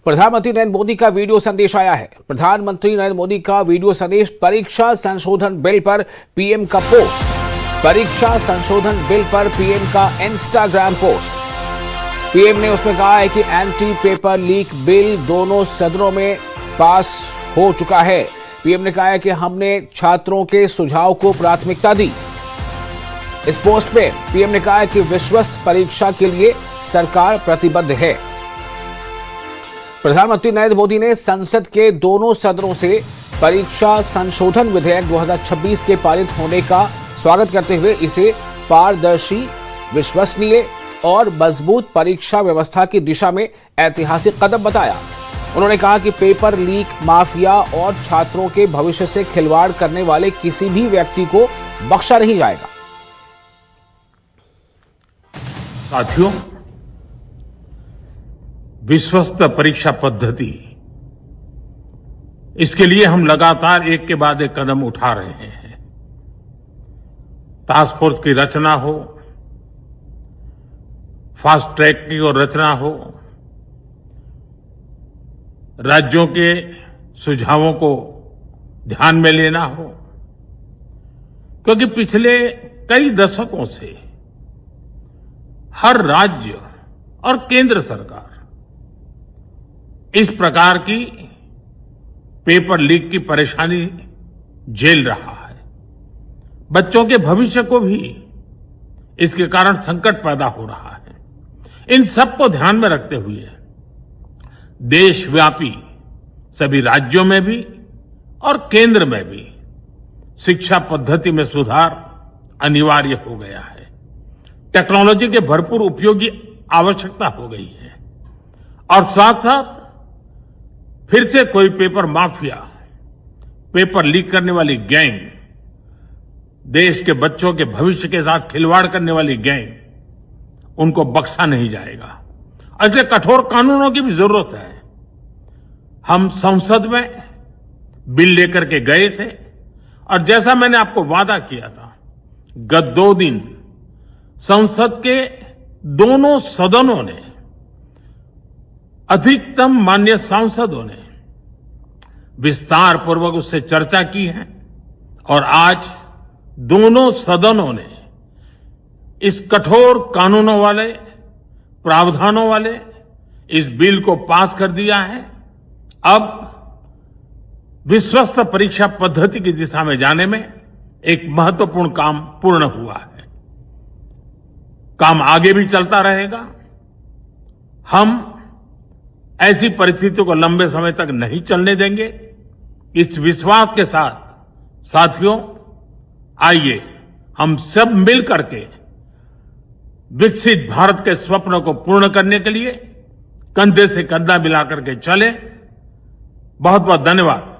प्रधानमंत्री नरेंद्र मोदी का वीडियो संदेश आया है। प्रधानमंत्री नरेंद्र मोदी का वीडियो संदेश, परीक्षा संशोधन बिल पर पीएम का पोस्ट। परीक्षा संशोधन बिल पर पीएम का इंस्टाग्राम पोस्ट। पीएम ने उसमें कहा है कि एंटी पेपर लीक बिल दोनों सदनों में पास हो चुका है। पीएम ने कहा है कि हमने छात्रों के सुझाव को प्राथमिकता दी। इस पोस्ट में पीएम ने कहा है कि विश्वस्त परीक्षा के लिए सरकार प्रतिबद्ध है। प्रधानमंत्री नरेंद्र मोदी ने संसद के दोनों सदनों से परीक्षा संशोधन विधेयक 2026 के पारित होने का स्वागत करते हुए इसे पारदर्शी, विश्वसनीय और मजबूत परीक्षा व्यवस्था की दिशा में ऐतिहासिक कदम बताया। उन्होंने कहा कि पेपर लीक माफिया और छात्रों के भविष्य से खिलवाड़ करने वाले किसी भी व्यक्ति को बख्शा नहीं जाएगा। साथियों, विश्वस्त परीक्षा पद्धति, इसके लिए हम लगातार एक के बाद एक कदम उठा रहे हैं। टास्क फोर्स की रचना हो, फास्ट ट्रैक की और रचना हो, राज्यों के सुझावों को ध्यान में लेना हो, क्योंकि पिछले कई दशकों से हर राज्य और केंद्र सरकार इस प्रकार की पेपर लीक की परेशानी झेल रहा है। बच्चों के भविष्य को भी इसके कारण संकट पैदा हो रहा है। इन सब को ध्यान में रखते हुए देशव्यापी सभी राज्यों में भी और केंद्र में भी शिक्षा पद्धति में सुधार अनिवार्य हो गया है। टेक्नोलॉजी के भरपूर उपयोग की आवश्यकता हो गई है और साथ साथ फिर से कोई पेपर माफिया, पेपर लीक करने वाली गैंग, देश के बच्चों के भविष्य के साथ खिलवाड़ करने वाली गैंग, उनको बख्शा नहीं जाएगा। इसलिए कठोर कानूनों की भी जरूरत है। हम संसद में बिल लेकर के गए थे और जैसा मैंने आपको वादा किया था, गत 2 दिन संसद के दोनों सदनों ने, अधिकतम माननीय सांसदों ने विस्तार पूर्वक उससे चर्चा की है और आज दोनों सदनों ने इस कठोर कानूनों वाले, प्रावधानों वाले इस बिल को पास कर दिया है। अब विश्वस्त परीक्षा पद्धति की दिशा में जाने में एक महत्वपूर्ण काम पूर्ण हुआ है। काम आगे भी चलता रहेगा। हम ऐसी परिस्थितियों को लंबे समय तक नहीं चलने देंगे। इस विश्वास के साथ साथियों, आइए हम सब मिल करके विकसित भारत के स्वप्न को पूर्ण करने के लिए कंधे से कंधा मिलाकर के चलें। बहुत बहुत धन्यवाद।